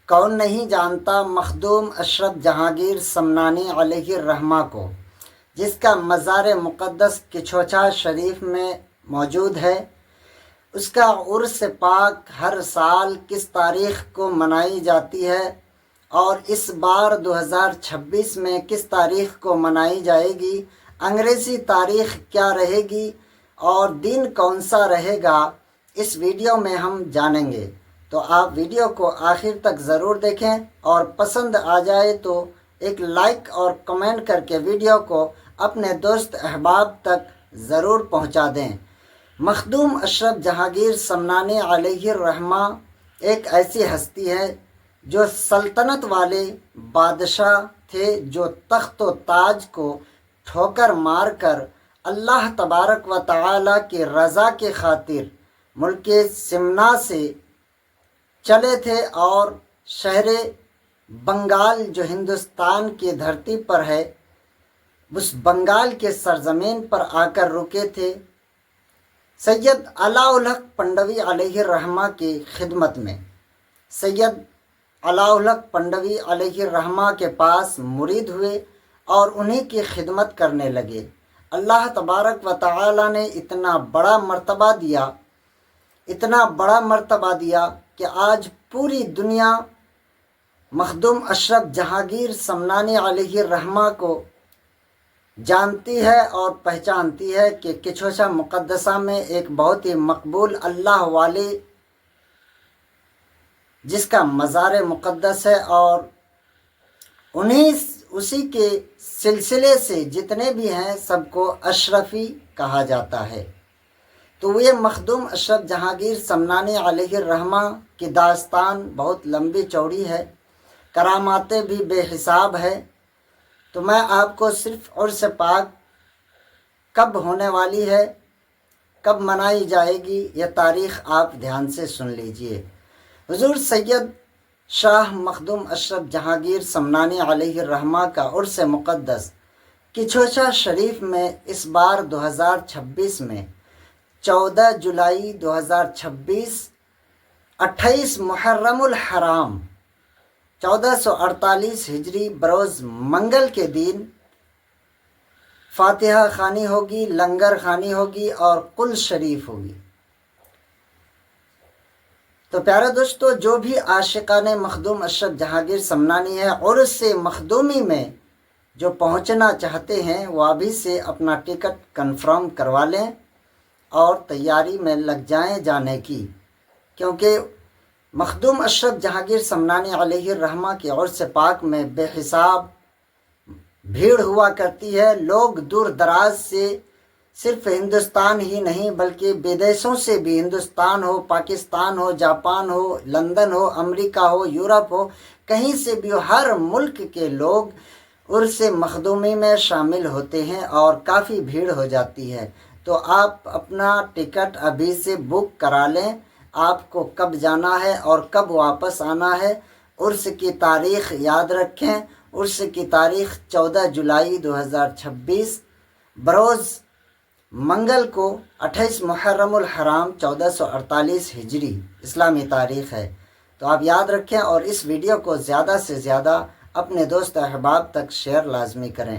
کون نہیں جانتا مخدوم اشرف جہانگیر سمنانی علیہ الرحمہ کو، جس کا مزار مقدس کچھوچا شریف میں موجود ہے۔ اس کا عرس پاک ہر سال کس تاریخ کو منائی جاتی ہے اور اس بار 2026 میں کس تاریخ کو منائی جائے گی، انگریزی تاریخ کیا رہے گی اور دن کون سا رہے گا، اس ویڈیو میں ہم جانیں گے۔ تو آپ ویڈیو کو آخر تک ضرور دیکھیں اور پسند آ جائے تو ایک لائک اور کمنٹ کر کے ویڈیو کو اپنے دوست احباب تک ضرور پہنچا دیں۔ مخدوم اشرف جہانگیر سمنانی علیہ الرحمہ ایک ایسی ہستی ہے جو سلطنت والے بادشاہ تھے، جو تخت و تاج کو ٹھوکر مار کر اللہ تبارک و تعالی کی رضا کے خاطر ملک سمنا سے چلے تھے اور شہر بنگال جو ہندوستان کی دھرتی پر ہے، اس بنگال کے سرزمین پر آ کر رکے تھے سید علاء الحق پنڈوی علیہ الرحمہ کی خدمت میں۔ سید علاء الحق پنڈوی علیہ الرحمہ کے پاس مرید ہوئے اور انہی کی خدمت کرنے لگے۔ اللہ تبارک و تعالی نے اتنا بڑا مرتبہ دیا کہ آج پوری دنیا مخدوم اشرف جہانگیر سمنانی علیہ الرحمہ کو جانتی ہے اور پہچانتی ہے کہ کچھوچا مقدسہ میں ایک بہت ہی مقبول اللہ والے جس کا مزار مقدس ہے، اور اسی کے سلسلے سے جتنے بھی ہیں سب کو اشرفی کہا جاتا ہے۔ تو یہ مخدوم اشرف جہانگیر سمنانی علیہ الرحمہ کی داستان بہت لمبی چوڑی ہے، کراماتیں بھی بے حساب ہے۔ تو میں آپ کو صرف عرس پاک کب ہونے والی ہے، کب منائی جائے گی، یہ تاریخ آپ دھیان سے سن لیجئے۔ حضور سید شاہ مخدوم اشرف جہانگیر سمنانی علیہ الرحمہ کا عرس مقدس کچھوچا شریف میں اس بار 2026 میں 14 جولائی 2026 28 محرم الحرام 1448 ہجری بروز منگل کے دن فاتحہ خوانی ہوگی، لنگر خوانی ہوگی اور قل شریف ہوگی۔ تو پیارے دوستو، جو بھی عاشقان مخدوم اشرف جہانگیر سمنانی ہے، عرس مخدومی میں جو پہنچنا چاہتے ہیں، وہ ابھی سے اپنا ٹکٹ کنفرم کروا لیں اور تیاری میں لگ جائیں جانے کی، کیونکہ مخدوم اشرف جہانگیر سمنانی علیہ الرحمہ کے عرس پاک میں بے حساب بھیڑ ہوا کرتی ہے۔ لوگ دور دراز سے، صرف ہندوستان ہی نہیں بلکہ بدیسوں سے بھی، ہندوستان ہو، پاکستان ہو، جاپان ہو، لندن ہو، امریکہ ہو، یورپ ہو، کہیں سے بھی ہر ملک کے لوگ عرس مخدومی میں شامل ہوتے ہیں اور کافی بھیڑ ہو جاتی ہے۔ تو آپ اپنا ٹکٹ ابھی سے بک کرا لیں، آپ کو کب جانا ہے اور کب واپس آنا ہے۔ عرس کی تاریخ یاد رکھیں، عرس کی تاریخ 14 جولائی 2026 بروز منگل کو 28 محرم الحرام 1448 ہجری اسلامی تاریخ ہے۔ تو آپ یاد رکھیں اور اس ویڈیو کو زیادہ سے زیادہ اپنے دوست احباب تک شیئر لازمی کریں۔